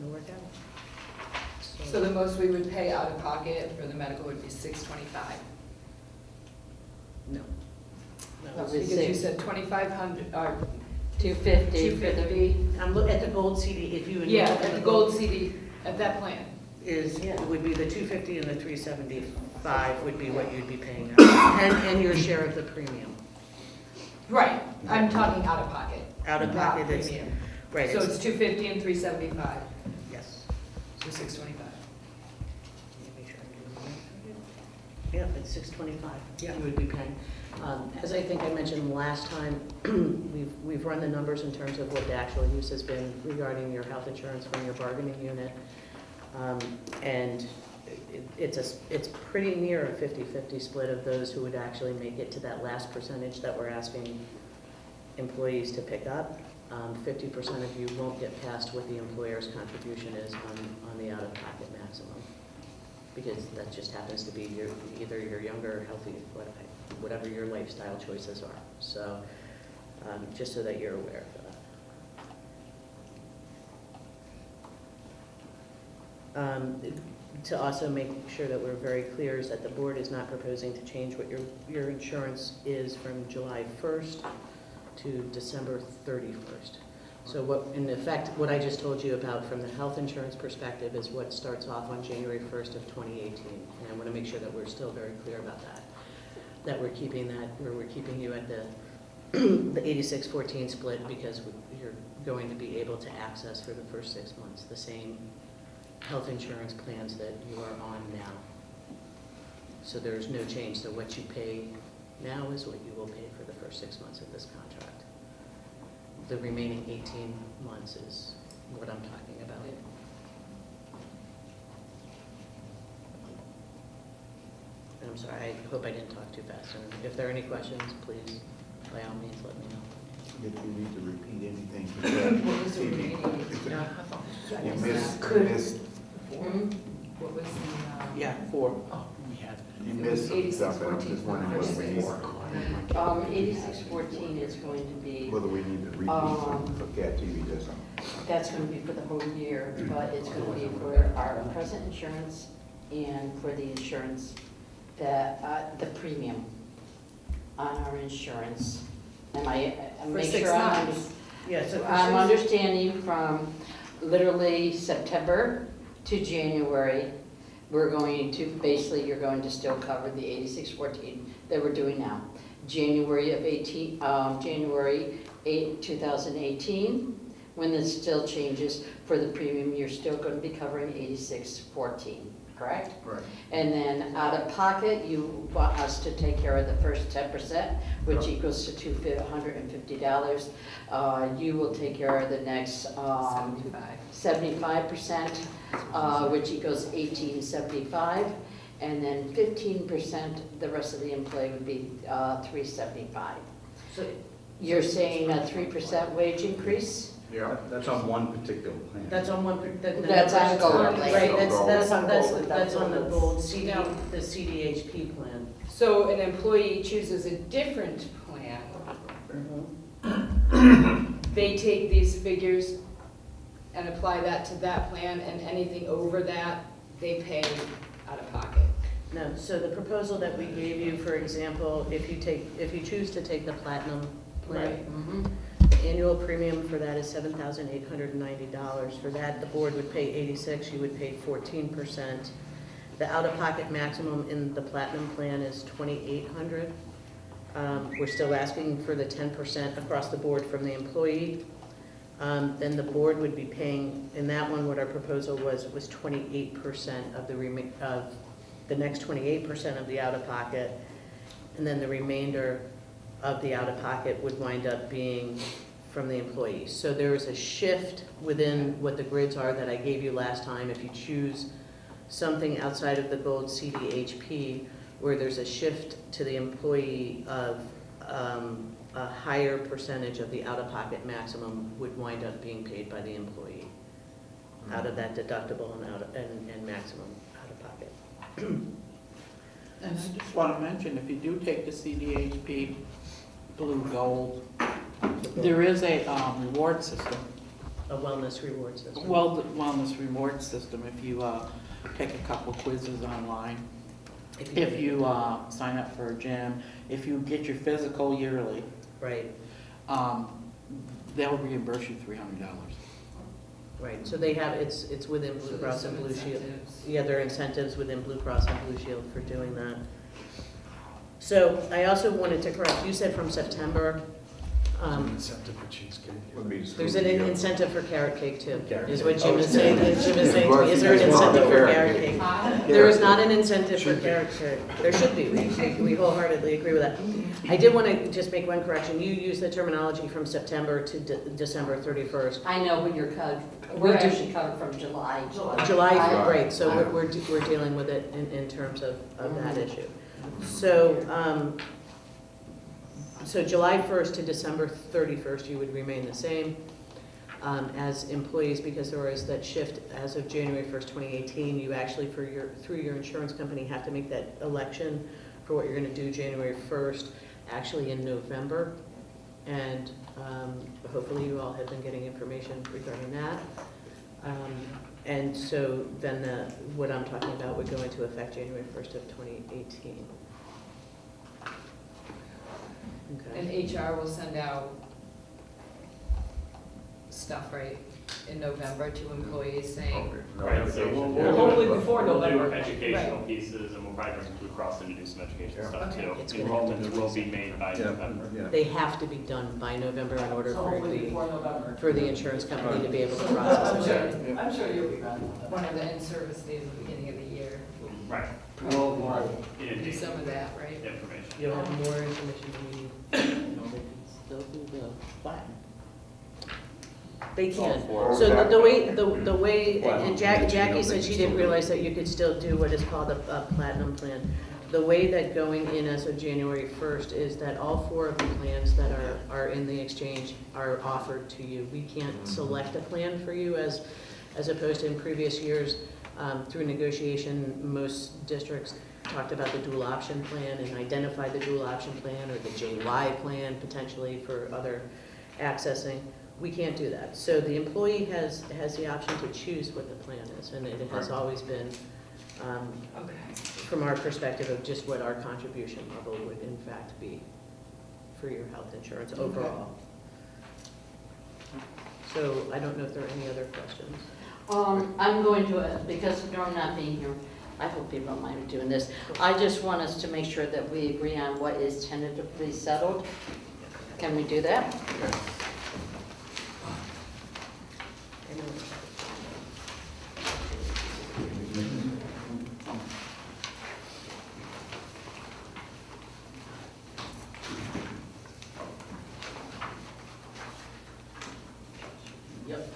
gonna work out. So the most we would pay out of pocket for the medical would be $625. No. Because you said 2,500, or 250 for the, 250. I'm looking at the gold CD, if you. Yeah, enroll in at the gold CD, at that plan. It would be the 250 and the 375 would be what you'd be paying out, and your share of the premium. Right, I'm talking out of pocket. Out of not pocket, it's, premium. right, So it's 250 and 375, yes. so 625. Make sure I'm doing that. Yep, it's 625, you would be paying. As I think I mentioned last time, we've run the numbers in terms of what the actual use has been regarding your health insurance from your bargaining unit. And it's pretty near a 50-50 split of those who would actually make it to that last percentage that we're asking employees to pick up. 50% of you won't get past what the employer's contribution is on the out-of-pocket maximum, because that just happens to be either your younger, healthy, whatever your lifestyle choices are. So just so that you're aware of that. To also make sure that we're very clear is that the board is not proposing to change what your insurance is from July 1st to December 31st. So what, in effect, what I just told you about from the health insurance perspective is what starts off on January 1st of 2018. And I want to make sure that we're still very clear about that we're keeping that, where we're keeping you at the 86-14 split, because you're going to be able to access for the first 6 months the same health insurance plans that you are on now. So there's no change. So what you pay now is what you will pay for the first 6 months of this contract. The remaining 18 months is what I'm talking about. And I'm sorry, I hope I didn't talk too fast. And if there are any questions, please, by all means, let me know. If you need to repeat anything. What was the remaining? You missed, What was the? Yeah, 4. Oh, we had. you missed some stuff, and I'm just wondering whether we need, 8614 is going to be, whether we need to repeat something for CAT TV or something. that's going to be for the whole year, but it's going to be for our present insurance and for the insurance, the premium on our insurance. Am I, For make 6 sure I'm, months. Yeah, so I'm understanding from literally September to January, we're going to, basically, you're going to still cover the 8614 that we're doing now. January 8, 2018, when this still changes for the premium, you're still going to be covering 8614, correct? Right. And then out of pocket, you want us to take care of the first 10%, which equals to $150. You will take care of the next 75%, which equals $1875. And then 15%, the rest of the employee would be $375. So You're saying a 3% wage increase? Yeah. That's on one particular plan. that's on one. That's on gold. Right, that's on the Gold. gold CD, Now- the CDHP plan. So an employee chooses a different plan. They take these figures and apply that to that plan, and anything over that, they pay out of pocket. No, so the proposal that we gave you, for example, if you choose to take the platinum plan, the annual premium for that is $7,890. For that, the board would pay 86, you would pay 14%. The out-of-pocket maximum in the platinum plan is $2,800. We're still asking for the 10% across the board from the employee. Then the board would be paying, in that one, what our proposal was 28% of the next 28% of the out-of-pocket, and then the remainder of the out-of-pocket would wind up being from the employees. So there is a shift within what the grids are that I gave you last time. If you choose something outside of the gold CDHP, where there's a shift to the employee of a higher percentage of the out-of-pocket maximum would wind up being paid by the employee out of that deductible and maximum out-of-pocket. And I just want to mention, if you do take the CDHP blue gold, there is a reward system A wellness reward system. Well, the wellness reward system, if you take a couple quizzes online, if you sign up for a gym, if you get your physical yearly, Right, they'll reimburse you $300. right. So they have, it's within So Blue there's Cross some and Blue Shield. incentives. Yeah, there are incentives within Blue Cross and Blue Shield for doing that. So I also wanted to correct, you said from September, Incentive for cheesecake. Would be there's an school. incentive for carrot cake too, Carrot is cake. what Jim Oh, is saying, yeah. Jim is saying to me, is there an Well, incentive for carrot carrot cake. cake? There is not an incentive for carrot cake, there should be, we wholeheartedly agree with that. I did want to just make one correction, you used the terminology from September to December 31st. I know when you're covered, We we're do- actually covered from July. July, I- right, so we're dealing with it in terms of that issue. So, so July 1st to December 31st, you would remain the same as employees, because there is that shift as of January 1st, 2018. You actually, through your insurance company, have to make that election for what you're going to do January 1st, actually in November. And hopefully you all have been getting information regarding that. And so then what I'm talking about would go into effect January 1st of 2018. Okay. And HR will send out stuff, right, in November to employees saying, Right, so Yeah. hopefully before we'll November. do educational Right. pieces, and we'll probably bring Blue Cross in to do some education Yeah. stuff Okay. too. It's gonna have to Enrollments be will be made by Yeah, November. yeah. They have to be done by November in order November. for the insurance company to be able to process it. I'm sure you'll be ready. One of the in-service days at the beginning of the year, Right, we'll in do addition some of that, right? information. You'll have more information than you need. They can still do the platinum. They can. for- So the way, and Jackie said she didn't realize that you could still do what is called a platinum plan. The way that going in as of January 1st is that all 4 of the plans that are in the exchange are offered to you. We can't select a plan for you as opposed to in previous years. Through negotiation, most districts talked about the dual option plan and identified the dual option plan or the JY plan potentially for other accessing. We can't do that. So the employee has the option to choose what the plan is, and it has always been, Okay. from our perspective of just what our contribution level would in fact be for your health insurance overall. So I don't know if there are any other questions. I'm going to, because of Norm not being here, I hope people don't mind me doing this. I just want us to make sure that we agree on what is tentatively settled. Can we do that? Yep.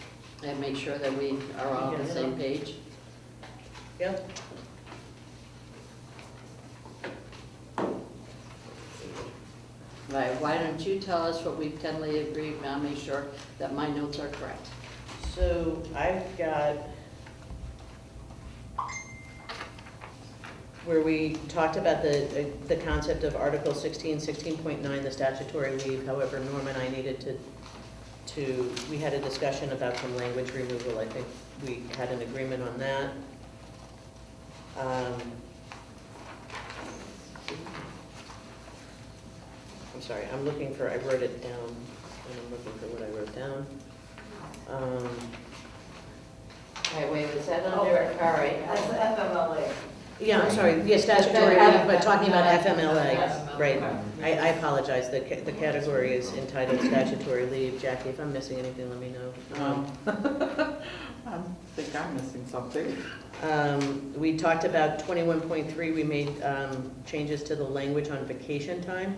And make sure that we are all on the same page? Yep. Right, why don't you tell us what we've tentatively agreed, and I'll make sure that my notes are correct. So I've got where we talked about the concept of Article 16, 16.9, the statutory leave. However, Norm and I needed we had a discussion about some language removal. I think we had an agreement on that. I'm sorry, I wrote it down, and I'm looking for what I wrote down. Okay, wait, was that under, all right. FMLA. Yeah, I'm sorry, yeah, statutory, but talking about FMLA, right. I apologize, the category is entitled statutory leave. Jackie, if I'm missing anything, let me know. I think I'm missing something. We talked about 21.3, we made changes to the language on vacation time.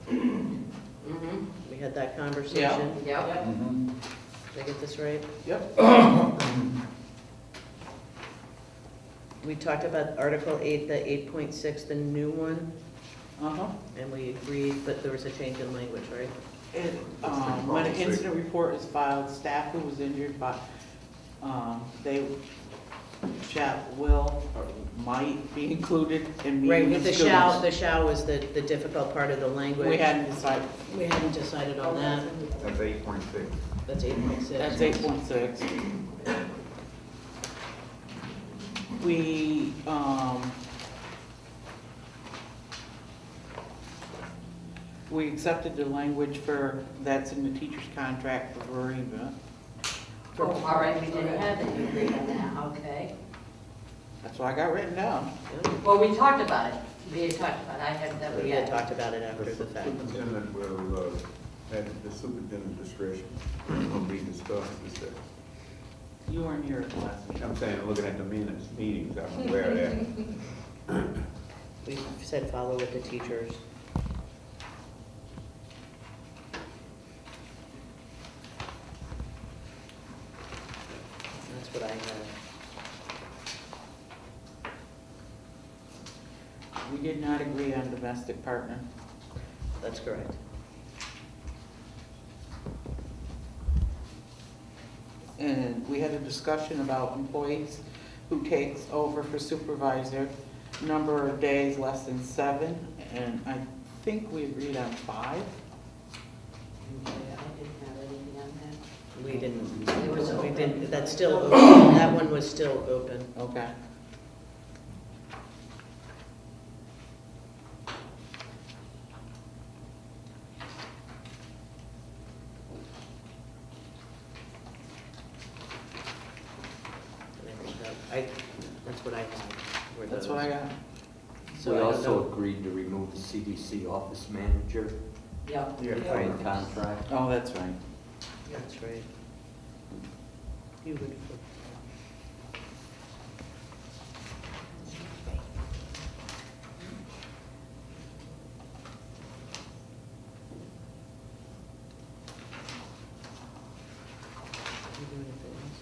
Mm-hmm, We had that conversation. yep. Did I get this right? Yep. We talked about Article 8, the 8.6, the new one, Uh-huh. and we agreed, but there was a change in language, right? When an incident report is filed, staff who was injured, but they will or might be included in Right, meeting with of the students. shall was the difficult part of the language. We hadn't decided, We hadn't decided on that. That's 8.6. That's 8.6. that's 8.6. We, we accepted the language for, that's in the teacher's contract for bereavement. Oh, all right, we didn't have any agreed on that, okay. That's what I got written down. Well, we talked about it. We had talked about it. I had that. We had talked about it The after the fact. superintendent will, at the superintendent's discretion, will be discussed, this. You weren't here at the last meeting. I'm saying, looking at the minutes, meetings, I'm aware of that. We said follow with the teachers. That's what I had. We did not agree on domestic partner. That's correct. And we had a discussion about employees who takes over for supervisor, number of days less than 7, and I think we agreed on 5. Okay, I didn't have anything on that. We didn't, It was we open. didn't, that's still open. That one was still open. Okay. And I think that's what I had. were That's those. what I got. So We I don't also know. agreed to remove the CDC office manager Yep. from contract. Oh, that's right. That's right. You would. You do anything else?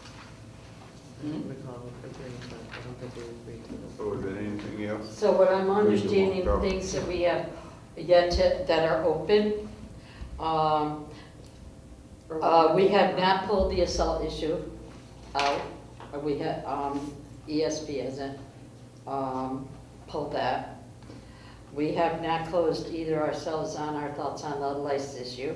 I don't recall agreeing, but I don't think we agreed to this. So is there anything else? So what I'm Where's the understanding, walk-up? things that we have yet to, that are open, we have not pulled the assault issue out. We had, ESP hasn't, pulled that. We have not closed either ourselves on our thoughts on the lice issue.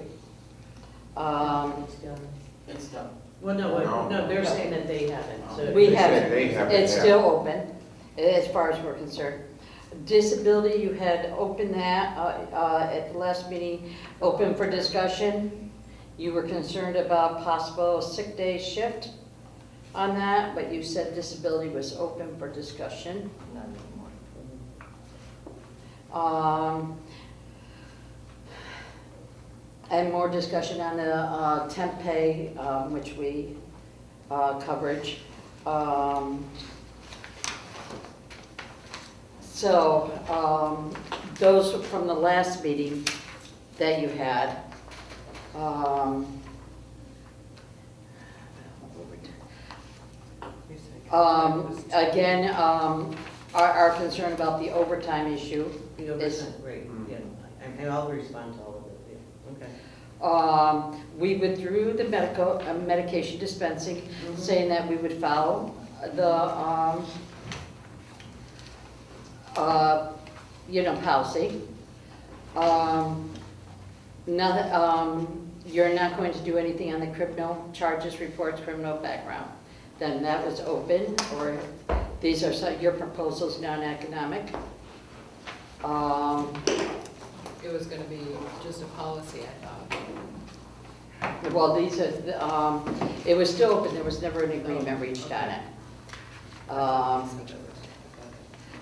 It's done. Well, no, they're saying that they haven't, so. We They said haven't. they haven't, It's yeah. still open, as far as we're concerned. Disability, you had opened that at the last meeting, open for discussion. You were concerned about possible sick day shift on that, but you said disability was open for discussion. And more discussion on the temp pay, which we, coverage. So, those were from the last meeting that you had. Again, our concern about the overtime issue. The overtime, right, yeah, and I'll respond to all of it, yeah, okay. We withdrew the medication dispensing, saying that we would follow the, policy. You're not going to do anything on the criminal charges, reports, criminal background. Then that was open, or these are your proposals, non-economic. It was gonna be just a policy, I thought. Well, these are, it was still open, there was never an agreement reached on it.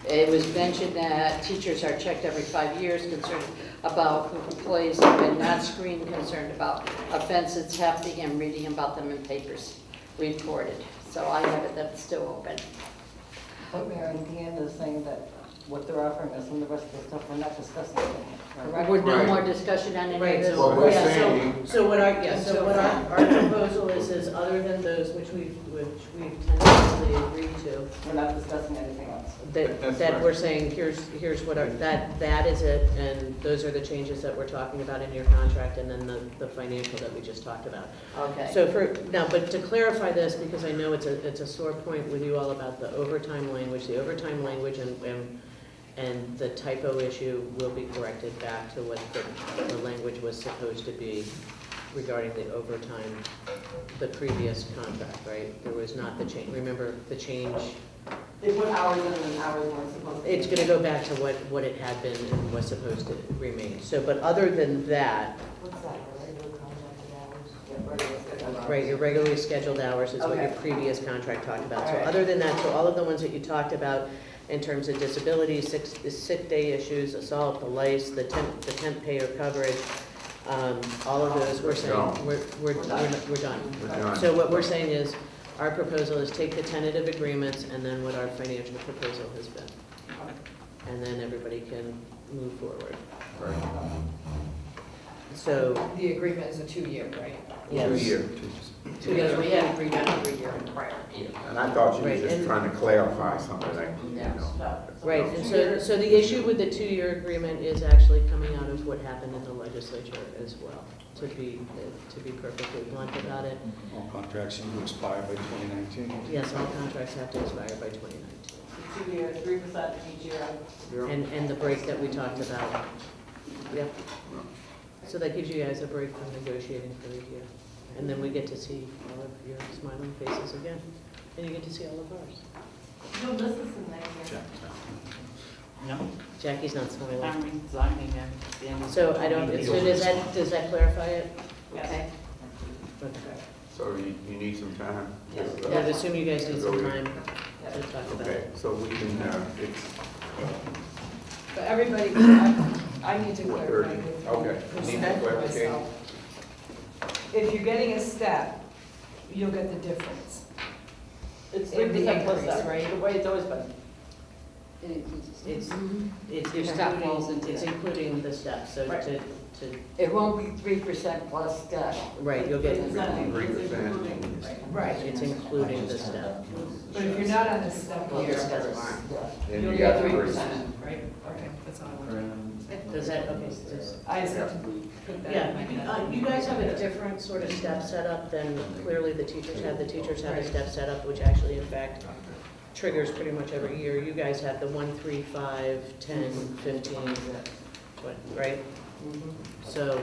It was mentioned that teachers are checked every 5 years, concerned about employees have been not screened, concerned about offenses happening and reading about them in papers reported. So I have it, that's still open. But Mary, Dan is saying that what they're offering us, and the rest of the stuff we're not discussing today, correct? With no Right. more discussion on any Right, of this? Well, we're yeah, saying- so what our proposal is other than those which we've tentatively agreed to, We're not discussing anything else. That's that right. we're saying, here's what our, that is it, and those are the changes that we're talking about in your contract, and then the financial that we just talked about. Okay. So but to clarify this, because I know it's a sore point with you all about the overtime language and the typo issue will be corrected back to what the language was supposed to be regarding the overtime, the previous contract, right? There was not the change, remember the change, They put hours in and hours weren't supposed to. it's gonna go back to what it had been and was supposed to remain. So, but other than that, What's that, regular contracted hours? Yeah, regular scheduled hours. right, your regularly scheduled hours is what your Okay. previous contract talked about. So All right. other than that, so all of the ones that you talked about in terms of disability, sick day issues, assault, the lice, the temp pay or coverage, all of those, we're saying, Done. we're done. We're done. So what we're saying is, our proposal is take the tentative agreements and then what our financial proposal has been. And then everybody can move forward. Right. So, The agreement is a 2-year, right? yes. 2 years. Because we had agreed on every year in prior. And I thought you were Right, just and- trying to clarify something like, you Yes. know. Right, and so the issue with the 2-year agreement is actually coming out of what happened in the legislature as well, to be perfectly blunt about it. All contracts seem to expire by 2019. Yes, all contracts have to expire by 2019. 2 years, 3% each year. Yeah. And the break that we talked about. Yep. So that gives you guys a break from negotiating for a year. And then we get to see all of your smiling faces again, and you get to see all of ours. No, this is in there. No, Jackie's not smiling. I'm resigning at the end of. So I don't, so does that clarify it? Okay. Okay. So you need some time? Yes. to, I would assume you guys need some go time to talk about Okay, it. so we can, it's, But everybody, I need to what, clarify. 30? with- Okay. with Need that clarification? myself. If you're getting a step, you'll get the difference. It's In the 3% plus increase, that, right? the way it's always been. It's Your step falls into it's that. including the steps, so Right. to, It won't be 3% plus step. right, you'll get, 3%. Right. it's including the step. But if you're not on a step Well, here, this doesn't work. Then you'll you get got 3%, right? Okay, that's all I wanted. Does that, okay, does- I just have to put that in yeah, my you head. you guys have a different sort of step setup than clearly the teachers have. The teachers have a step setup, which actually in fact triggers pretty much every year. You guys have the 1, 3, 5, 10, 15, 20, right? So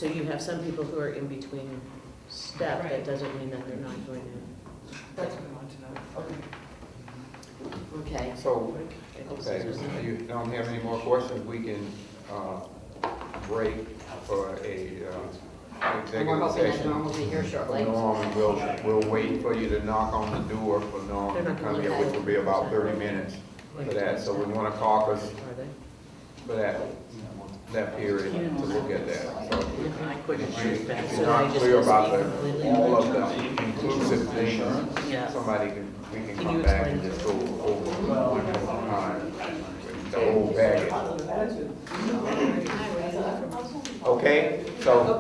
you have some people who are in between step, that Right. doesn't mean that they're not going to. That's what I want to know. Okay. Okay. So, okay, if you don't have any more questions, we can, break for a, And we're executive hoping that session. Norm will be here For shortly. Norm, and we'll wait for you to knock on the door for Norm They're to not come gonna here, let which will be about 30 minutes for that. So we want to caucus Are they? for that period to look at that. So I couldn't if shoot that. you're not clear about all of the inclusive things, Yeah. somebody can, we can Can come you back explain and just go over one more time, the whole package. Okay, so,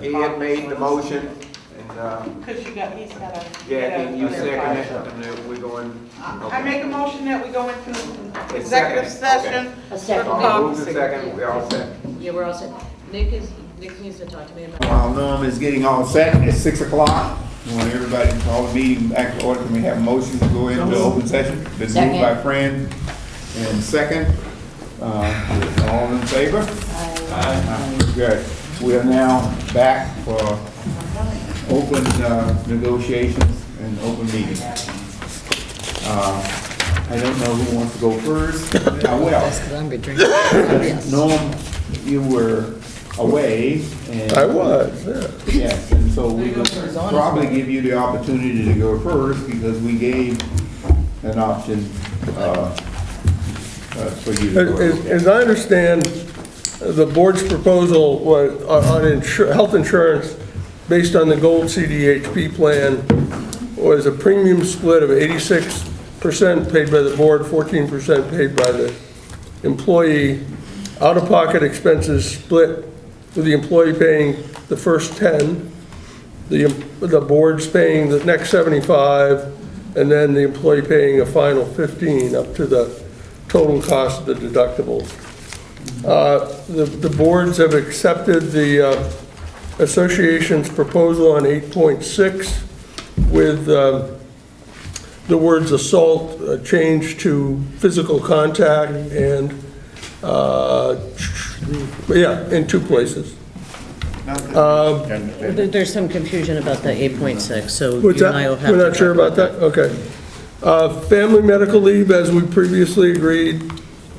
he had made the motion, and, Because he's got a. Jackie, you second it, and then we're going. I make a motion that we go into It's executive second, session. A second. So move to second, we all set. Yeah, we're all set. Nick needs to talk to me about. While Norm is getting all set, it's 6 o'clock. I want everybody to call the meeting back to order. Can we have a motion to go into open session? Been moved Second. by Fran and second. All in favor? Aye. Good. We are now back for open negotiations and open meetings. I don't know who wants to go first. Norm, you were away. I was, yeah. Yes, and so we would probably give you the opportunity to go first because we gave an option for you to go. As I understand, the board's proposal was on health insurance based on the gold CDHP plan was a premium split of 86 paid by the board, 14% paid by the employee. Out-of-pocket expenses split with the employee paying the first 10, the board's paying the next 75, and then the employee paying a final 15 up to the total cost of the deductibles. The boards have accepted the association's proposal on 8.6 with the words assault changed to physical contact and, in 2 places. There's some confusion about the 8.6, so What's you and I will that? have to. We're not sure talk about that? Okay. Family medical leave, as we previously agreed,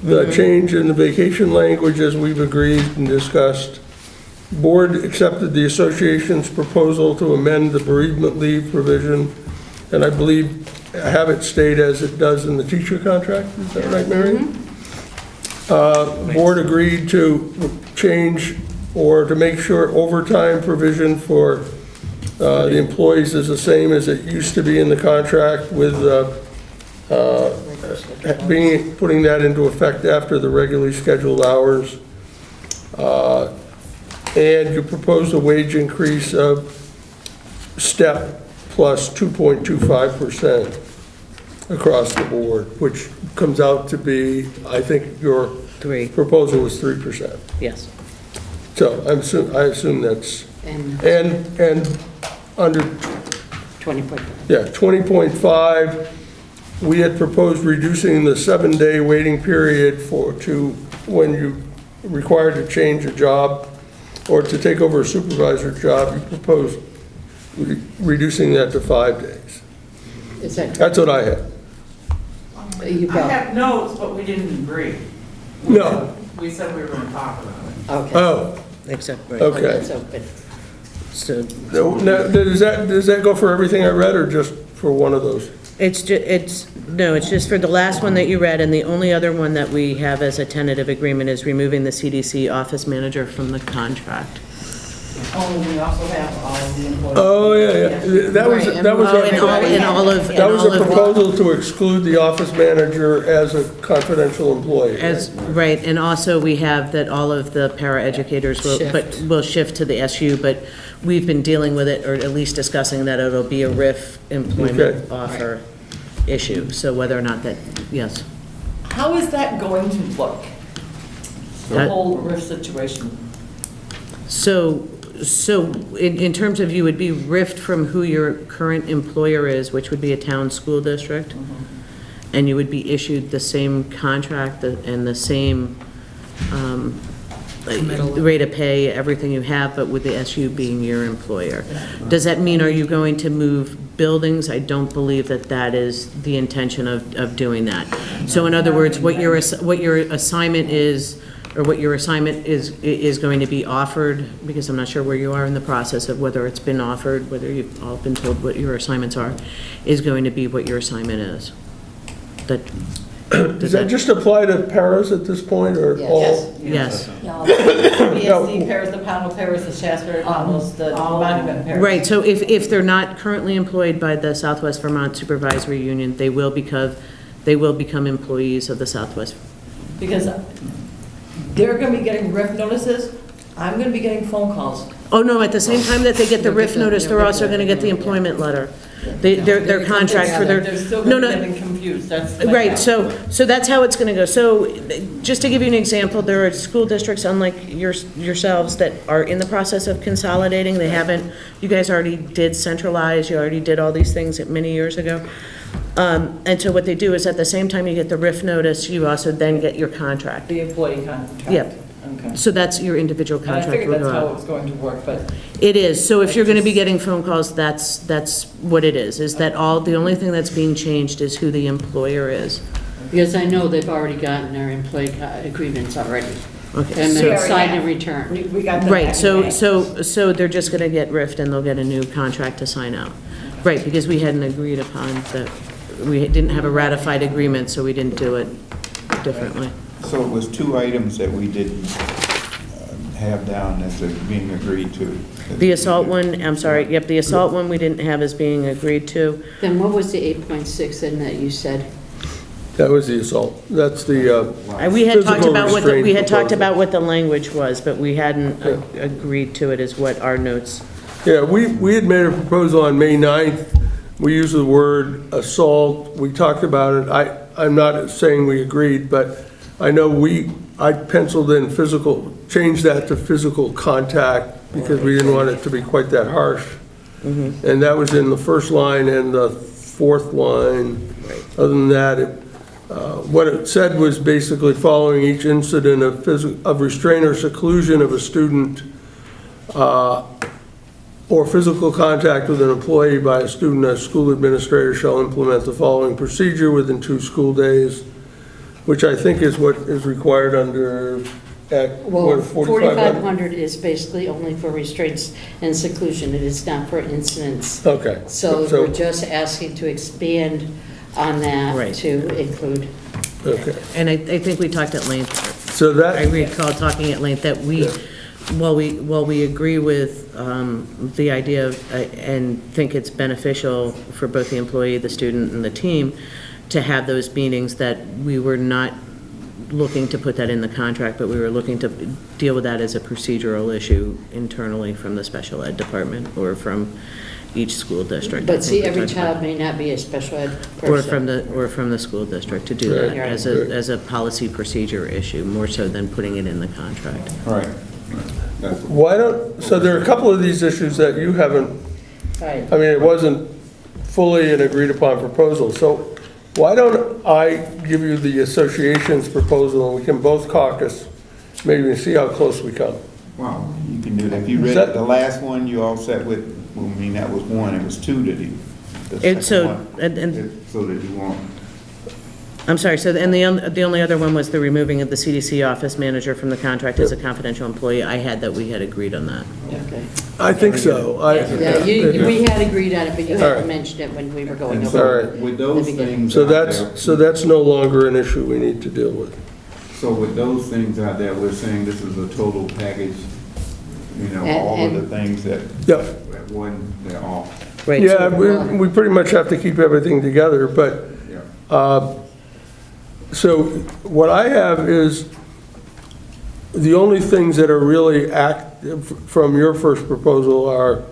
the change in the vacation language, as we've agreed and discussed. Board accepted the association's proposal to amend the bereavement leave provision, and I believe I have it stayed as it does in the teacher contract. Is that right, Mary? Board agreed to change or to make sure overtime provision for the employees is the same as it used to be in the contract with putting that into effect after the regularly scheduled hours. And you proposed a wage increase of step plus 2.25% across the board, which comes out to be, I think your 3, proposal was 3%. yes. So I assume that's, And and under 20.5. Yeah, 20.5, we had proposed reducing the 7-day waiting period to when you required to change a job or to take over a supervisor's job, you proposed reducing that to 5 days. Is that, That's what I had. you I got, have notes, but we didn't agree. No, We said we were gonna talk about it. okay. oh, Except, right. okay. It's open. So Now, does that go for everything I read or just for one of those? it's just for the last one that you read, and the only other one that we have as a tentative agreement is removing the CDC office manager from the contract. Oh, we also have all of the employees. Oh, yeah. That was, Right, that was. Oh, and all of. That was and a all of the- proposal to exclude the office manager as a confidential employee. Right, and also we have that all of the paraeducators will shift to the SU, but we've been dealing with it, or at least discussing that it'll be a RIF employment Okay. offer issue, so whether or not that, yes. How is that going to look? The That- whole RIF situation? So in terms of, you would be RIFed from who your current employer is, which would be a town school district, and you would be issued the same contract and the same rate of pay, everything you have, but with the SU being your employer. Does that mean, are you going to move buildings? I don't believe that that is the intention of doing that. So in other words, what your assignment is, or what your assignment is going to be offered, because I'm not sure where you are in the process of whether it's been offered, whether you've all been told what your assignments are, is going to be what your assignment is. Does that just apply to paras at this point, or Yes. all? Yes. No, BSC pairs, the Pownell pairs, the Shasbury Pownells, the Monument pairs. Right, so if they're not currently employed by the Southwest Vermont Supervisory Union, they will become employees of the Southwest. Because they're gonna be getting RIF notices, I'm gonna be getting phone calls. Oh, no, at the same time that they get the RIF notice, they're also gonna get the employment letter. Their contract for their. They're still No, gonna no. be getting confused, that's. the Right, background. so that's how it's gonna go. So, just to give you an example, there are school districts, unlike yourselves, that are in the process of consolidating. They haven't, you guys already did centralize, you already did all these things many years ago. And so what they do is, at the same time you get the RIF notice, you also then get your contract. The employee contract. Yep. Okay. So that's your individual And I contract figured will that's go how out. it's going to work, but It is, so if you're gonna be getting phone calls, that's what it is that the only thing that's being changed is who the employer is. Because I know they've already gotten their employee agreements already, Okay. and so- then signed and returned. we got that. Right, back so, in May. so they're just gonna get riffed and they'll get a new contract to sign out. Right, because we hadn't agreed upon that, we didn't have a ratified agreement, so we didn't do it differently. So it was 2 items that we didn't have down as being agreed to? The assault one, I'm sorry, yep, the assault one we didn't have as being agreed to. Then what was the 8.6 then that you said? That was the assault. That's the, We had talked Physical about what, restraint we had talked proposal. about what the language was, but we hadn't agreed to it is what our notes. yeah, we had made a proposal on May 9th. We used the word assault. We talked about it. I'm not saying we agreed, but I know I penciled in physical, changed that to physical contact because we didn't want it to be quite that harsh. And that was in the first line and the fourth line. Other than that, what it said was basically following each incident of restraint or seclusion of a student or physical contact with an employee by a student, a school administrator shall implement the following procedure within 2 school days, which I think is what is required under Act, Well, what, 4500? 4,500 is basically only for restraints and seclusion. It is not for incidents. Okay. So we're just asking to expand on that Right. to include. Okay, And I think we talked at length, so that. I recall talking at length that we, while we agree with the idea of, and think it's beneficial for both the employee, the student, and the team to have those meetings, that we were not looking to put that in the contract, but we were looking to deal with that as a procedural issue internally from the special ed department or from each school district. I But see, think we every talked about. child may not be a special ed Or person. from the school district to do Right, that right. as a policy procedure issue, more so than putting it in the contract. Right. That's- Why don't, so there are a couple of these issues that you haven't, Right. I mean, it wasn't fully an agreed upon proposal, so why don't I give you the association's proposal and we can both caucus, maybe see how close we come. Wow, you can do that. If you Is read that- the last one, you all set with, well, I mean, that was one, it was two that he. the And second so, one, and So that you won't. I'm sorry, so, and the only other one was the removing of the CDC office manager from the contract as a confidential employee. I had that we had agreed on that. Okay. I think so. Yeah, we had agreed on it, but you All hadn't right. mentioned it when we were going And over. All so right. with those The beginning. things So out there, so that's no longer an issue we need to deal with. so with those things out there, we're saying this is a total package, you know, all of the things that, Yeah, that one, they're all, Right. yeah, so- we pretty much have to keep everything together, but, yeah. so what I have is, the only things that are really from your first proposal are,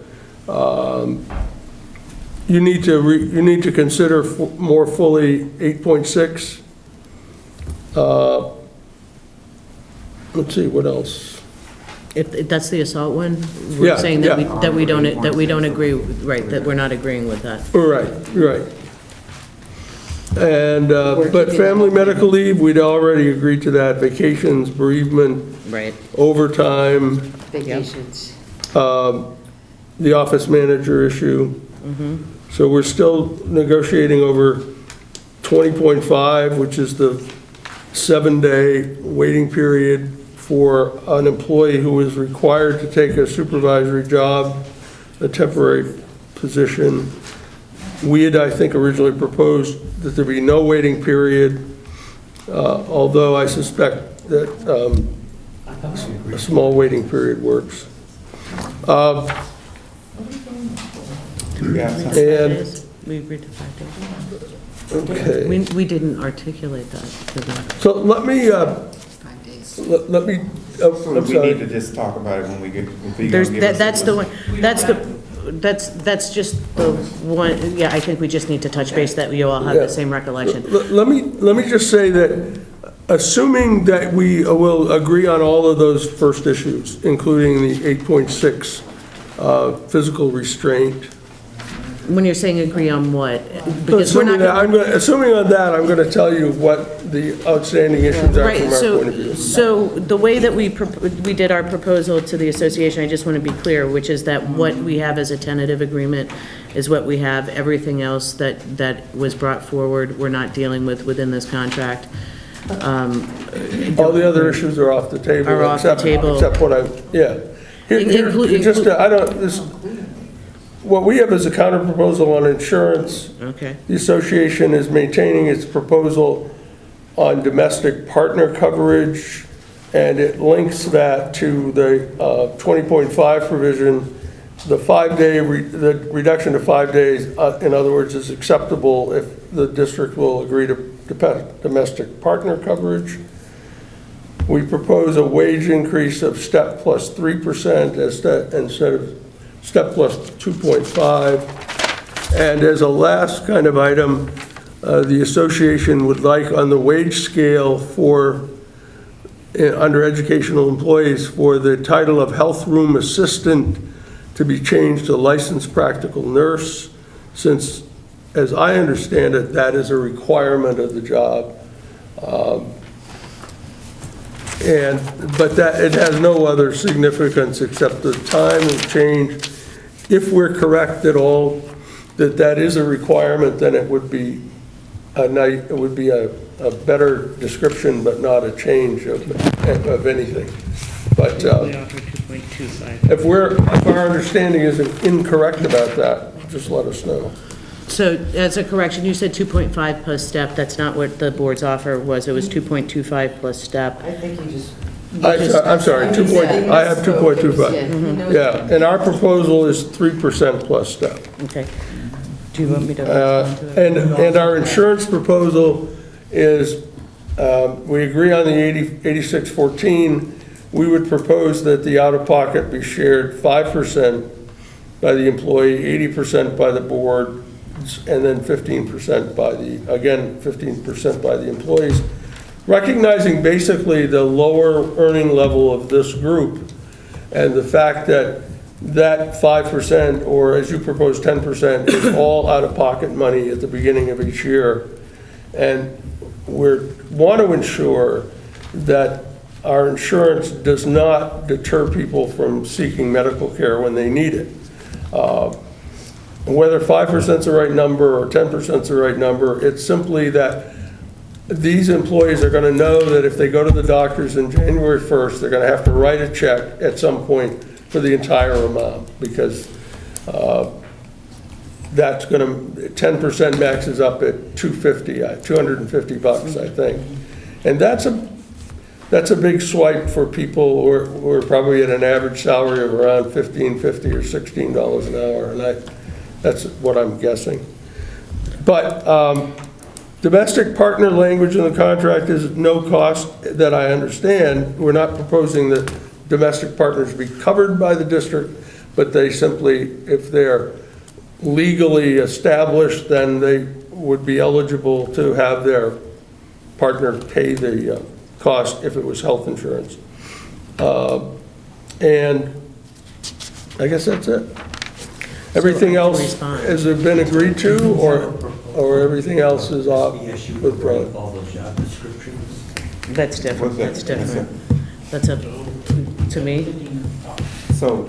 you need to consider more fully 8.6. Let's see, what else? If that's the assault one? Yeah, We're saying that yeah. we don't agree, right, that we're not agreeing with that. Right. And, We're but keeping family that. medical leave, we'd already agreed to that, vacations, bereavement, Right. overtime, Vacations. the office manager issue. So we're still negotiating over 20.5, which is the 7-day waiting period for an employee who is required to take a supervisory job, a temporary position. We had, I think, originally proposed that there be no waiting period, although I suspect that a small waiting period works. Yeah, And, We agreed to 5 days. okay. We didn't articulate that to them. So let me, let me, So I'm we need sorry. to just talk about it when we get, if he There's, gonna give us. that's the one, that's just the one, yeah, I think we just need to touch base that you all have Yeah. the same recollection. Let me just say that, assuming that we will agree on all of those first issues, including the 8.6 physical restraint. When you're saying agree on what? Because we're Assuming not. assuming on that, I'm going to tell you what the outstanding issues are Right, from our point of view. so the way that we did our proposal to the association, I just want to be clear, which is that what we have as a tentative agreement is what we have. Everything else that was brought forward, we're not dealing with within this contract. All the other issues are off the table. Are off the table. Except what yeah. What we have is a counter proposal on insurance. Okay, The association is maintaining its proposal on domestic partner coverage. and it links that to the 20.5 provision. The 5-day, the reduction to 5 days, in other words, is acceptable if the district will agree to domestic partner coverage. We propose a wage increase of step plus 3% instead of step plus 2.5. And as a last kind of item, the association would like on the wage scale for under educational employees for the title of health room assistant to be changed to licensed practical nurse, since, as I understand it, that is a requirement of the job. But it has no other significance except the time and change. If we're correct at all that is a requirement, then it would be a better description, but not a change of anything. But if our understanding is incorrect about that, just let us know. So as a correction, you said 2.5 plus step. That's not what the board's offer was. It was 2.25 plus step. I think you just. I'm sorry, I have 2.25. Yeah, and our proposal is 3% plus step. Okay. Do you want me to respond to it? And our insurance proposal is, we agree on the 8614. We would propose that the out-of-pocket be shared 5% by the employee, 80% by the board, and then 15% by 15% by the employees, recognizing basically the lower earning level of this group and the fact that 5%, or as you propose 10%, is all out-of-pocket money at the beginning of each year. And we want to ensure that our insurance does not deter people from seeking medical care when they need it. Whether 5% is the right number or 10% is the right number, it's simply that these employees are going to know that if they go to the doctors on January 1st, they're going to have to write a check at some point for the entire amount, because that's going to, 10% maxes up at $250 I think. And that's a big swipe for people who are probably at an average salary of around $15.50 or $16 an hour, and that's what I'm guessing. But domestic partner language in the contract is no cost that I understand. We're not proposing that domestic partners be covered by the district, but they simply, if they're legally established, then they would be eligible to have their partner pay the cost if it was health insurance. And I guess that's it. Everything else has been agreed to, or everything else is off with Brian? All those job descriptions. That's different. That's different. That's up to me. So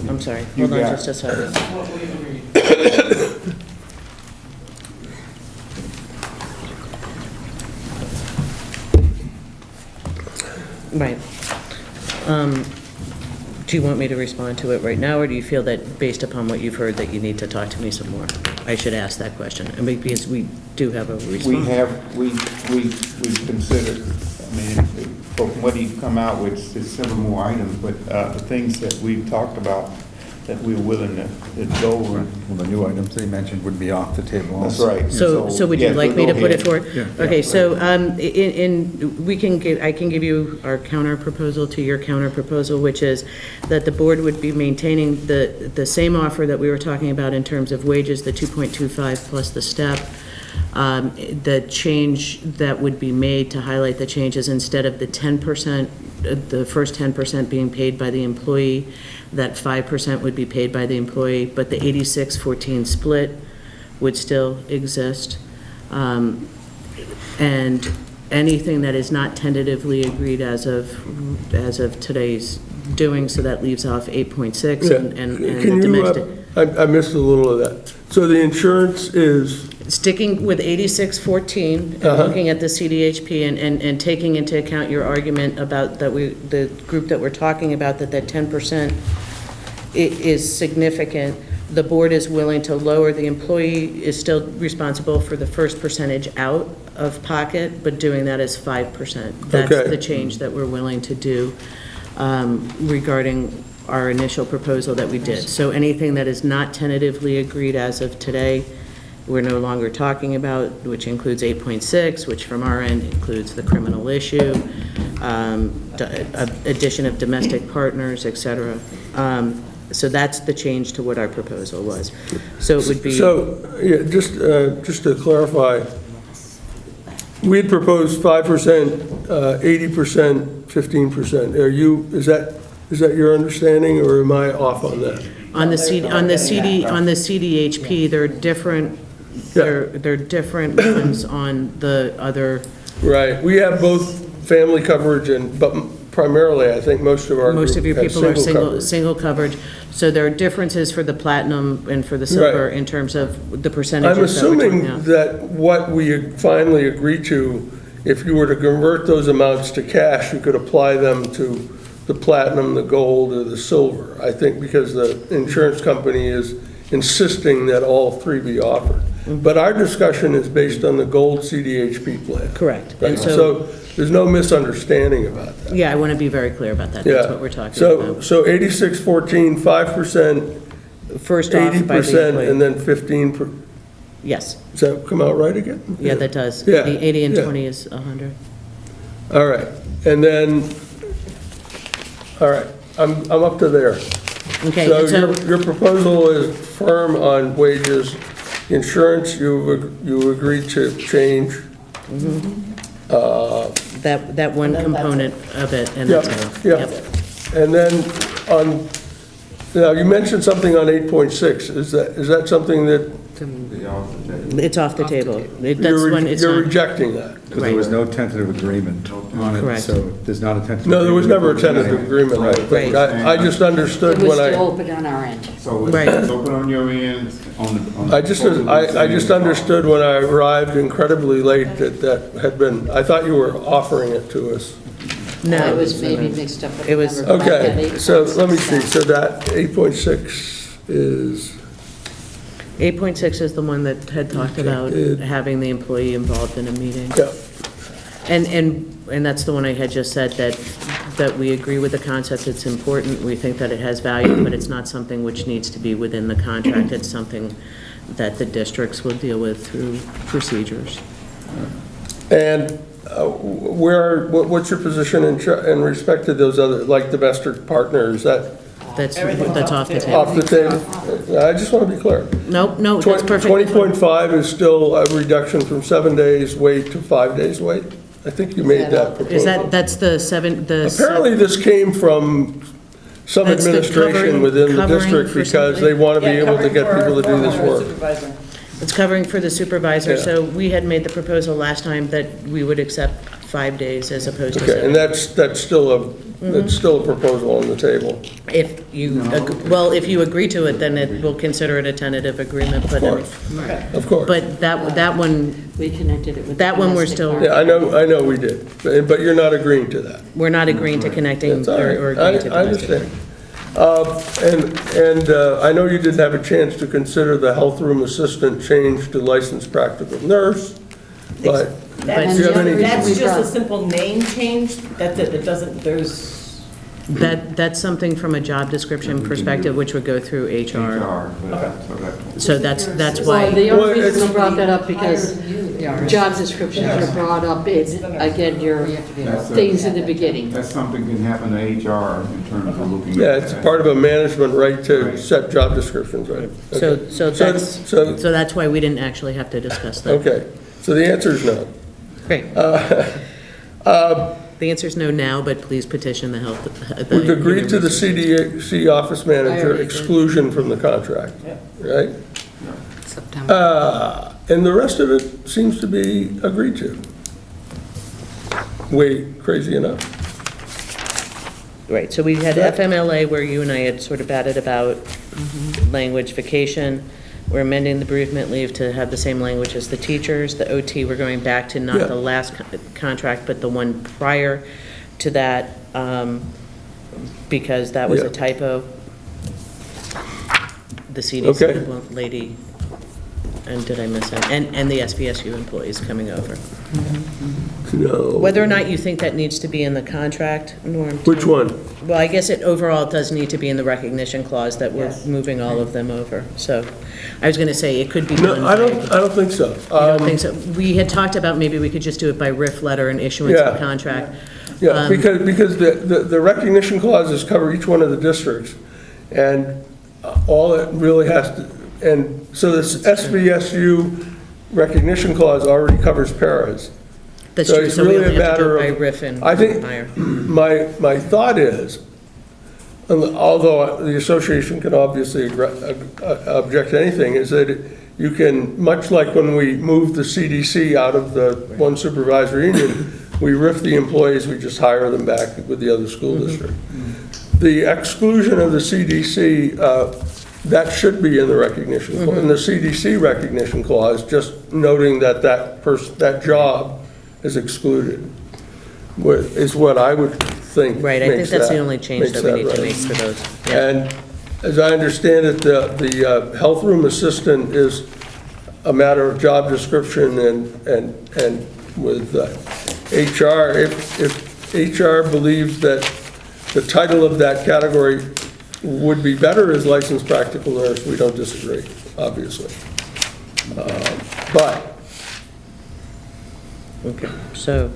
I'm sorry. You Hold on got- just a second. Right. Do you want me to respond to it right now, or do you feel that based upon what you've heard that you need to talk to me some more? I should ask that question, I mean, because we do have a response. we considered, I mean, from what he'd come out with, is several more items, but the things that we talked about that we were willing to go over. Well, the new items they mentioned would be off the table That's also. right. So would you yes, like we'll me go to put it ahead. forward? Yeah. Okay, so I can give you our counter proposal to your counter proposal, which is that the board would be maintaining the same offer that we were talking about in terms of wages, the 2.25 plus the step. The change that would be made to highlight the changes, instead of the 10%, the first 10% being paid by the employee, that 5% would be paid by the employee, but the 86-14 split would still exist. And anything that is not tentatively agreed as of today's doing, so that leaves off 8.6 and Can the you, domestic. I missed a little of that. So the insurance is, Sticking with 8614, and looking at the CDHP and taking into account your argument about that the group that we're talking about, that 10% is significant, the board is willing to lower, the employee is still responsible for the first percentage out of pocket, but doing that as 5%. That's Okay. the change that we're willing to do regarding our initial proposal that we did. So anything that is not tentatively agreed as of today, we're no longer talking about, which includes 8.6, which from our end includes the criminal issue, addition of domestic partners, et cetera. So that's the change to what our proposal was. So it would be. So, yeah, just to clarify, we had proposed 5%, 80%, 15%. Is that your understanding, or am I off on that? On the CDHP, there are different, there are different ones on the other. Right, we have both family coverage but primarily, I think most of our Most of your group has people are coverage. single coverage. So there are differences for the platinum and for the silver Right. in terms of the I'm percentages that we're talking assuming about. that what we finally agreed to, if you were to convert those amounts to cash, you could apply them to the platinum, the gold, or the silver. I think because the insurance company is insisting that all three be offered. But our discussion is based on the gold CDHP plan. Correct. Right, And so there's no misunderstanding about that. Yeah, I want to be very clear about that. Yeah. That's what we're talking So, about. so 8614, 5%, First off by the 80%, employee. and then 15%. Yes, Does that come out right again? yeah, that does. Yeah, 80 and yeah. 20 is 100. All right, and then, all right, I'm up to there. Okay, So and so, your proposal is firm on wages, insurance, you agreed to change. that one component of it, and Yep, that's it. yep. And then on, now, you mentioned something on 8.6, is that something that It's off the table. That's when it's you're not, rejecting that? Because there was no tentative agreement on it, Correct. so there's not a tentative. No, there was never a agreement. tentative agreement, I think. Right. I just It understood was when still I, open on our end. So Right. it's open on your end, on the. I just understood when I arrived incredibly late that had been, I thought you were offering it to us. It no, was maybe mixed up with It was- the number, but I had Okay, so let me 8.6 see, so that 8.6 is, 8.6 is the one that had talked about Good. having the employee involved in a meeting. yeah, And that's the one I had just said, that we agree with the concept, it's important, we think that it has value, but it's not something which needs to be within the contract, it's something that the districts will deal with through procedures. and what's your position in respect to those other, like domestic partners, That's Everything's off the table. off the table? I just want to be clear. Nope, no, that's perfect. 20.5 is still a reduction from 7 days wait to 5 days wait? I think you made that proposal. Is that's the seven, Apparently, this came from some That's the administration within the covering district for because something? they want to be Yeah, able to covering get for people to do this former work. supervisor. It's covering for the supervisor, Yeah. so we had made the proposal last time that we would accept 5 days as opposed to Okay, and 7. that's still a proposal on the table. If you, well, if you agree to it, then we'll consider it a tentative agreement, Of but, course, Okay. of course. but that one, We connected it with. That one we're domestic still- partner. Yeah, I know we did, but you're not agreeing to that. we're not agreeing to connecting That's all right. or agreeing to I domestic. understand. And I know you didn't have a chance to consider the health room assistant change to licensed practical nurse, but That's do you have any? that's just a simple name change, that's it, it doesn't, there's, That's something from a job description perspective, which would go through HR. So that's Well, why, the Well, only reason it's- I brought that up because job descriptions are brought up in, again, your things in the beginning. That's something can happen to HR in terms of looking. Yeah, at it's that. part of a management right to set job descriptions, right? so Okay. that's, So, so that's why we didn't actually have to discuss that. okay, so the answer is no. Great. The answer is no now, but please petition the health. the We've agreed to the Human CDC office manager already did. exclusion from the contract, right? September. And the rest of it seems to be agreed to. Wait, crazy enough? Right, so we had FMLA where you and I had sort of batted about language, vacation. We're amending the bereavement leave to have the same language as the teachers. The OT, we're going back to Yeah. not the last contract, but the one prior to that, because that was Yeah. a typo. the CDC lady, and did I miss that? And the SVSU employees coming over. No. Whether or not you think that needs to be in the contract, Norm? Which one? Well, I guess it overall does need to be in the recognition clause that we're Yes. moving all of them over. So I was going to say it could be No, done. I don't think so. I don't think so. We had talked about maybe we could just do it by RIF letter and issuance of Yeah. contract. Yeah, because the recognition clauses cover each one of the districts, and all it really has to, and so this SVSU recognition clause already covers paras. That's So true, it's so we really only a have to do matter it by of- RIF and I think hire. my thought is, although the association can obviously object to anything, is that you can, much like when we moved the CDC out of the one supervisory union, we RIF the employees, we just hire them back with the other school district. The exclusion of the CDC, that should be in the recognition, in the CDC recognition clause, just noting that that job is excluded, is what I would think. Right, I think makes that's the that- only change makes that we need to right. make for those. Yeah. And as I understand it, the health room assistant is a matter of job description and with HR, if HR believes that the title of that category would be better as licensed practical nurse, we don't disagree, obviously. But, Okay, so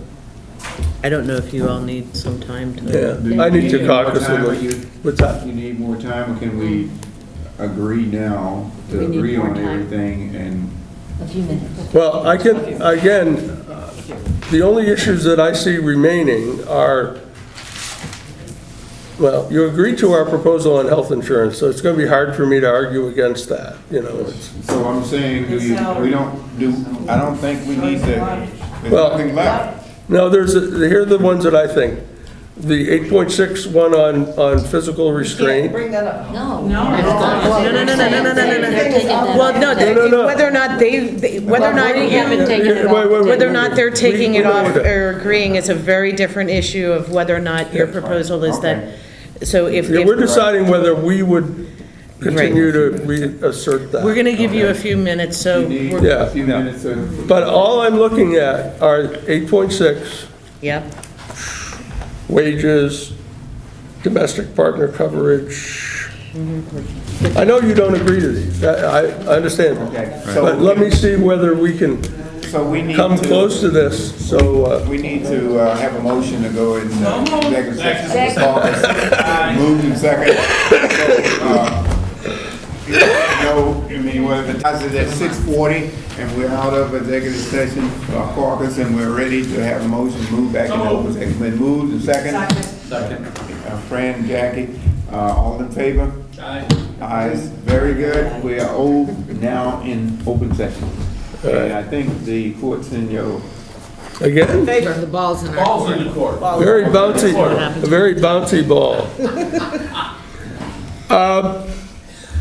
I don't know if you all need some time to. yeah, Do you I need to any more caucus time, or with you- it. What's that? You need more time, or can we agree now to We need agree more on time. everything and A few minutes. Well, I can, again, the only issues that I see remaining are, well, you agreed to our proposal on health insurance, so it's going to be hard for me to argue against that, you know. It's- so I'm saying, I don't think we need to, there's Well- nothing left. No, here are the ones that I think. The 8.6 one on physical restraint. Bring that up. No. No, well, no, No. whether or not whether or not We haven't taken it off. whether or not they're taking We it know off that. or agreeing is a very different issue of whether or not your proposal is that, so if. Yeah, we're deciding whether we would continue to reassert that. We're going to give you a few minutes, so. You need we're- Yeah. a few minutes of. But all I'm looking at are 8.6, Yeah, wages, domestic partner coverage. I know you don't agree to these, I understand Okay, that. so- But let me see whether we can So we need come to, close to this, so, we need to have a motion to go in executive session. Moved and second. No, I mean, well, the time is at 6:40, and we're out of executive session, caucus, and we're ready to have a motion move back into open session. Been moved and second. Second. Fran, Jackie, all in favor? Aye. Ayes, very good. We are now in open session. And I think the court's in your, again, The ball's in our court. very bouncy, a very bouncy ball.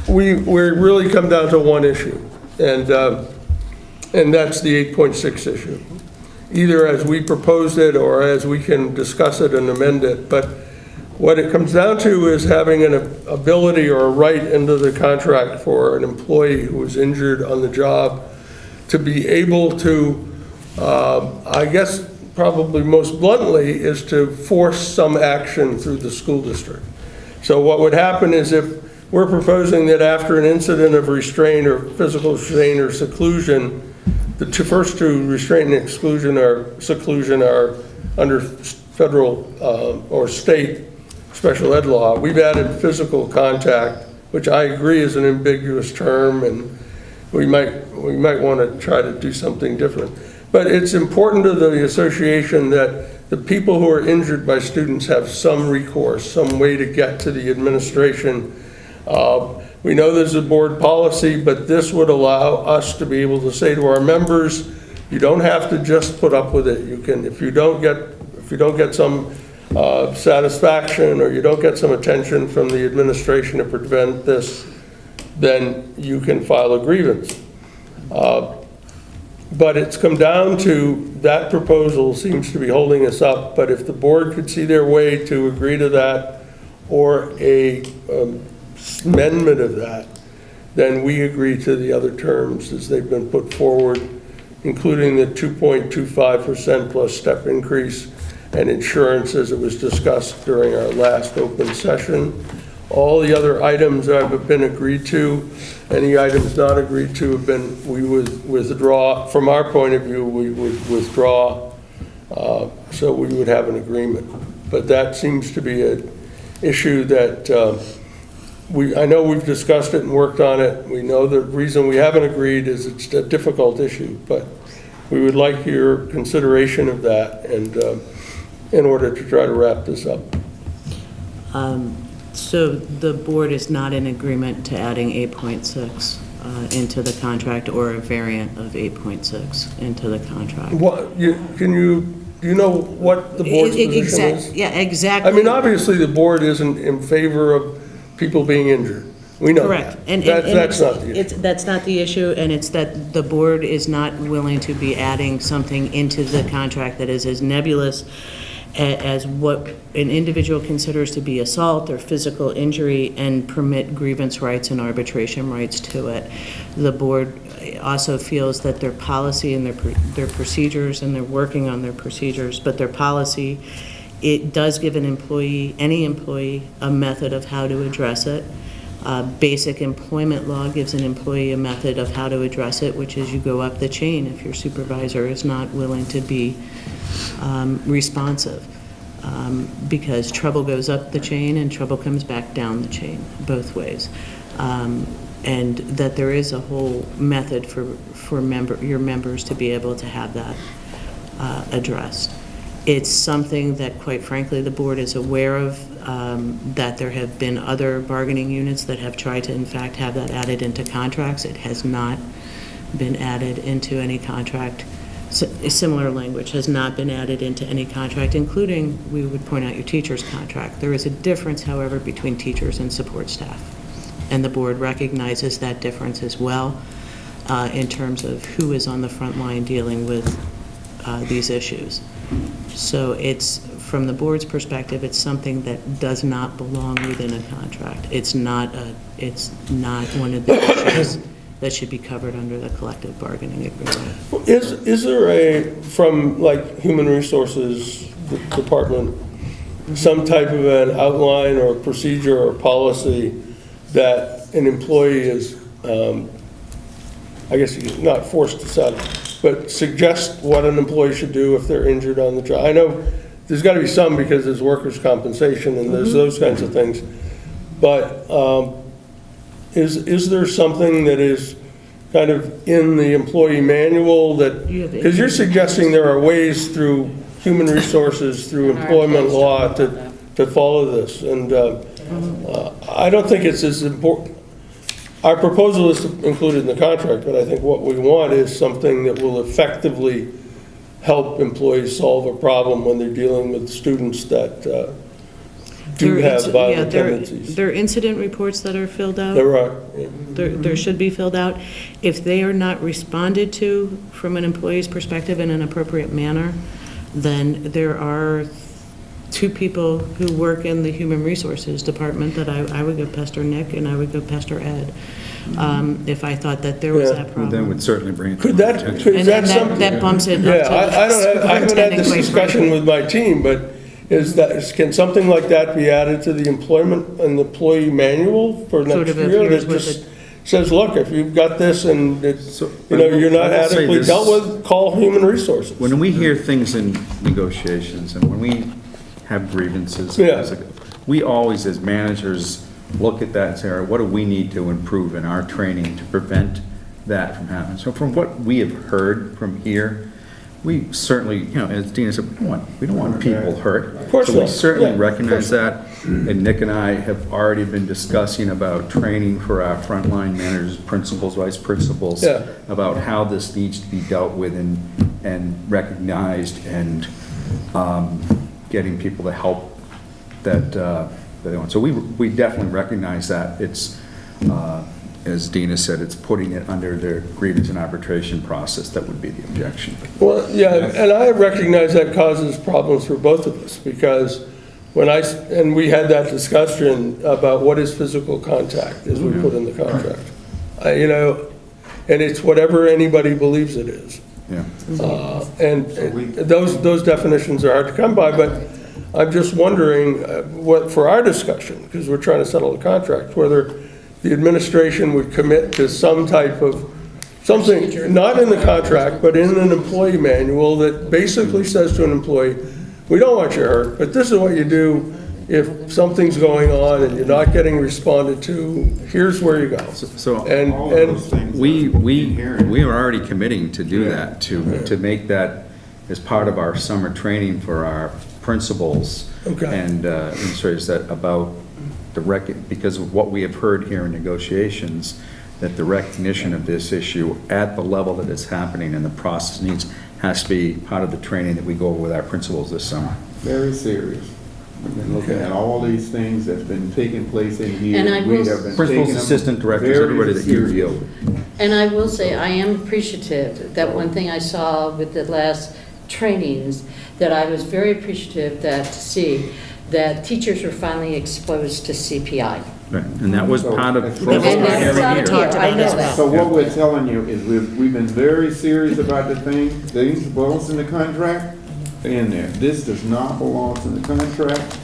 We really come down to one issue, and that's the 8.6 issue. Either as we proposed it, or as we can discuss it and amend it, but what it comes down to is having an ability or a right into the contract for an employee who is injured on the job to be able to, I guess probably most bluntly, is to force some action through the school district. So what would happen is, if we're proposing that after an incident of restraint or physical restraint or seclusion, the first two, restraint and exclusion or seclusion, are under federal or state special ed law. We've added physical contact, which I agree is an ambiguous term, and we might want to try to do something different. But it's important to the association that the people who are injured by students have some recourse, some way to get to the administration. We know there's a board policy, but this would allow us to be able to say to our members, you don't have to just put up with it. You can, if you don't get some satisfaction, or you don't get some attention from the administration to prevent this, then you can file a grievance. But it's come down to, that proposal seems to be holding us up, but if the board could see their way to agree to that, or a amendment of that, then we agree to the other terms as they've been put forward, including the 2.25% plus step increase and insurance as it was discussed during our last open session. All the other items have been agreed to. Any items not agreed to have been, we would withdraw, from our point of view, we would withdraw, so we would have an agreement. But that seems to be an issue that I know we've discussed it and worked on it. We know the reason we haven't agreed is it's a difficult issue, but we would like your consideration of that and in order to try to wrap this up. So the board is not in agreement to adding 8.6 into the contract or a variant of 8.6 into the contract? What, do you know what the board's position is? Yeah, exactly. I mean, obviously, the board isn't in favor of people being injured. We know Correct. that. That's not the issue. That's not the issue, and it's that the board is not willing to be adding something into the contract that is as nebulous as what an individual considers to be assault or physical injury and permit grievance rights and arbitration rights to it. The board also feels that their policy and their procedures, and they're working on their procedures, but their policy, it does give an employee, any employee, a method of how to address it. Basic employment law gives an employee a method of how to address it, which is you go up the chain if your supervisor is not willing to be responsive, because trouble goes up the chain and trouble comes back down the chain, both ways. And that there is a whole method for your members to be able to have that addressed. It's something that, quite frankly, the board is aware of, that there have been other bargaining units that have tried to, in fact, have that added into contracts. It has not been added into any contract. Similar language has not been added into any contract, including, we would point out, your teacher's contract. There is a difference, however, between teachers and support staff. And the board recognizes that difference as well in terms of who is on the front line dealing with these issues. So it's, from the board's perspective, it's something that does not belong within a contract. It's not one of the issues that should be covered under the collective bargaining agreement. Is there from like Human Resources Department, some type of an outline or procedure or policy that an employee is, I guess you're not forced to settle, but suggest what an employee should do if they're injured on the job? I know there's got to be some because there's workers' compensation and there's those kinds of things. But is there something that is kind of in the employee manual that, because you're suggesting there are ways through human resources, through employment law to follow this. And I don't think it's as important. Our proposal is included in the contract, but I think what we want is something that will effectively help employees solve a problem when they're dealing with students that do have violent tendencies. There are incident reports that are filled out. There are. Yeah. There should be filled out. If they are not responded to from an employee's perspective in an appropriate manner, then there are two people who work in the Human Resources Department that I would go pester Nick and I would go pester Ed. If I thought that there was that problem. Then would certainly bring it to Could my that, attention. could And that then something? that bumps it up to Yeah, I haven't had this superintendent, quite discussion frankly. with my team, but can something like that be added to the employment and employee manual for Sort next of a year? here's That what just says, look, if you've got this and it's, you're not I will say adequately this. dealt with, call human resources. When we hear things in negotiations and when we have grievances, Yeah. we always, as managers, look at that and say, all right, what do we need to improve in our training to prevent that from happening? So from what we have heard from here, we certainly, as Dina said, we don't want people hurt. Of course So we not. certainly Yeah, recognize that. And Nick and I have already been discussing about training for our frontline managers, principals, vice principals, Yeah. about how this needs to be dealt with and recognized and getting people the help that they want. So we definitely recognize that. It's, as Dina said, it's putting it under their grievance and arbitration process. That would be the objection. Well, yeah, and I recognize that causes problems for both of us, because and we had that discussion about what is physical contact, as we put in the contract. you know, and it's whatever anybody believes it is. Yeah. And those definitions are hard to come by, but I'm just wondering what, for our discussion, because we're trying to settle the contract, whether the administration would commit to some type of, something, not in the contract, but in an employee manual that basically says to an employee, we don't want you hurt, but this is what you do if something's going on and you're not getting responded to, here's where you go. So And, All of those and, things we inherent. are already committing to do Yeah. that, to make that as part of our summer training for our principals. Okay. And administrators that about because of what we have heard here in negotiations, that the recognition of this issue at the level that it's happening and the process has to be part of the training that we go over with our principals this summer. Very serious. We've been looking at all these things that's been taking place in here. And I We will- have been Principals, taking them assistant directors, very everybody that you seriously. deal with. And I will say, I am appreciative, that one thing I saw with the last trainings, that I was very appreciative to see that teachers were finally exposed to CPI. Right, and that was part of And program that's every not year. here, I know that. So what we're telling you is we've been very serious about the things belongs in the contract, they're in there. This does not belong in the contract.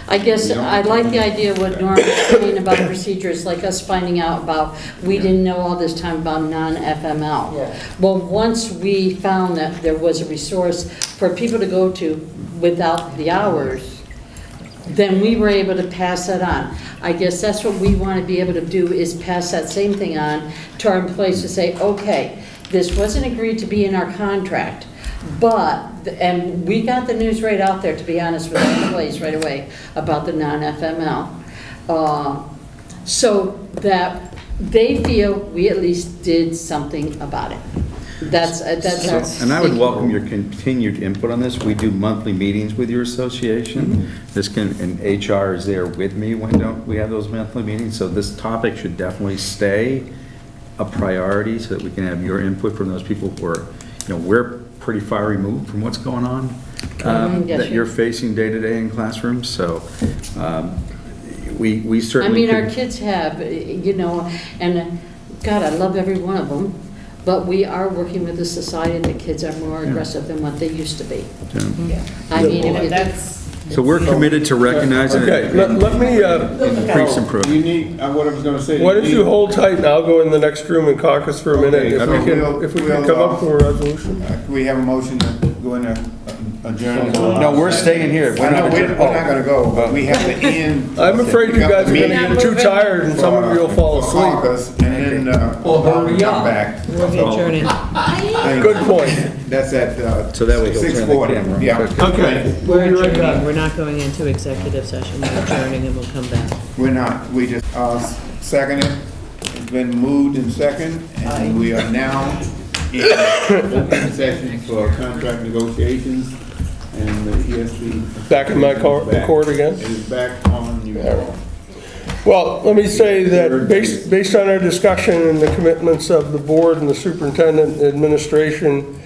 I guess I like the idea of what Norm was saying about procedures, like us finding out about, we didn't know all this time about non-FML. Yeah. Well, once we found that there was a resource for people to go to without the hours, then we were able to pass that on. I guess that's what we want to be able to do, is pass that same thing on to our employees to say, okay, this wasn't agreed to be in our contract, but, and we got the news right out there, to be honest with our employees right away, about the non-FML. So that they feel we at least did something about it. That's our. And I would welcome your continued input on this. We do monthly meetings with your association. This and HR is there with me when don't we have those monthly meetings? So this topic should definitely stay a priority so that we can have your input from those people who are, we're pretty far removed from what's going on Yes, that you're facing day to day in classrooms. So we I certainly mean, our could- kids have, and God, I love every one of them, but we are working with the society, and the kids are more aggressive than what they used to be. I mean, if you think, So we're committed to recognizing okay, it let me, and increase improvement. You need, what I was gonna say. why don't you hold tight and I'll go in the next room and caucus for a minute, Okay, so if we can come up with a resolution. We have a motion to go in adjourn. No, we're staying here. I know, we're not gonna go, but we have to end. I'm afraid you guys are gonna get too tired and some of you will fall asleep. Caucus, and then, come back. We'll be adjourning. Good point. That's at, So that way he'll turn the 6:40, camera on. yeah. Okay. we're Be right back. adjourning, we're not going into executive session, we're adjourning and we'll come back. We're not, we just, seconded, it's been moved and second, and we are now in open session for contract negotiations, and the ESP. Back in my court again? It is back on you. Well, let me say that based on our discussion and the commitments of the board and the superintendent and administration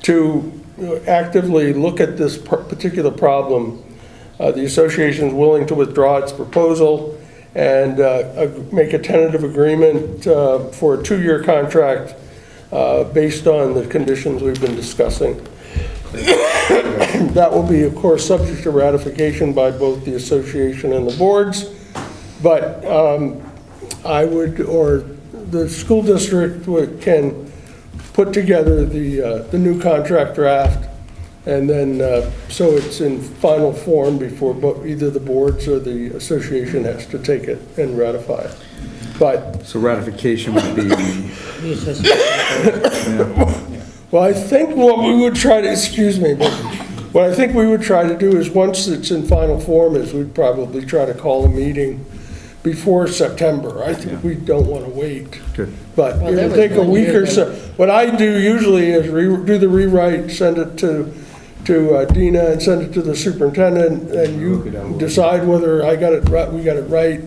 to actively look at this particular problem, the association is willing to withdraw its proposal and make a tentative agreement for a 2-year contract based on the conditions we've been discussing. That will be, of course, subject to ratification by both the association and the boards. But I would, or the school district can put together the new contract draft, and then, so it's in final form before either the boards or the association has to take it and ratify it. But, So ratification would be, well, I think what we would try to, excuse me, but what I think we would try to do is, once it's in final form, is we'd probably try to call a meeting before September. I think we don't want to wait. good. But Well, that it'll was take a 1 week year or so. What I do usually is do the rewrite, send it to Dina, and send it to the superintendent, and you decide whether I got it right, we got it right.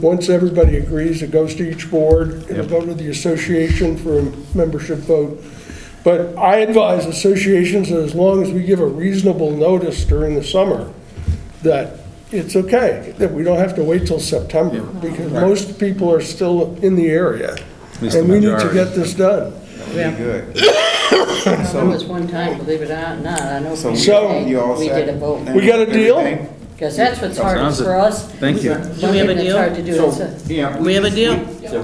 Once everybody agrees, it goes to each board, it'll go to the association for a membership vote. But I advise associations that as long as we give a reasonable notice during the summer, that it's okay, that we don't have to wait till September, because most people are still in the area. least the and we need to majority. get this done. Yeah. Be good. There was one time, believe it or not, I know So you all we set? did a vote. We got a deal? Everything? Because that's what's hard Sounds it. for us. Thank you. Do we have a One thing deal? that's hard to do So, is, yeah. We have a deal?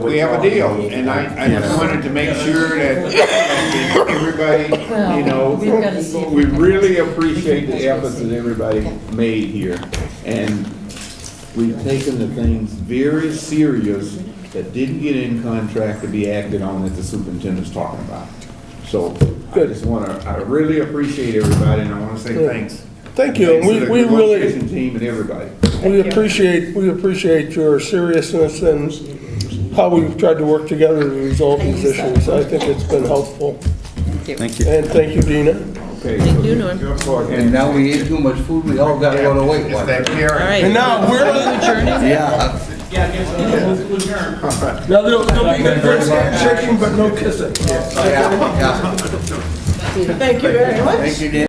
We have a deal, and I just wanted to make sure that everybody, you know, we've got to see if we can- really appreciate the efforts that everybody made here. And we've taken the things very serious that didn't get in contract to be acted on that the superintendent's talking about. So I just I really appreciate everybody, and I want to say Good. thanks. Thank you, and Thanks to the we really, negotiation team and everybody. we appreciate your seriousness and how we've tried to work together to resolve these issues. I think it's been helpful. Thank you. And thank you, Dina. Okay. Thank you, Norm. And now we ate too much food, we all got to go to weight It's watch. that All caring. right. And now, we're, Yeah. now there'll be there's handshaking, but no kissing. Yeah. Thank you very much. Thank you, Dan.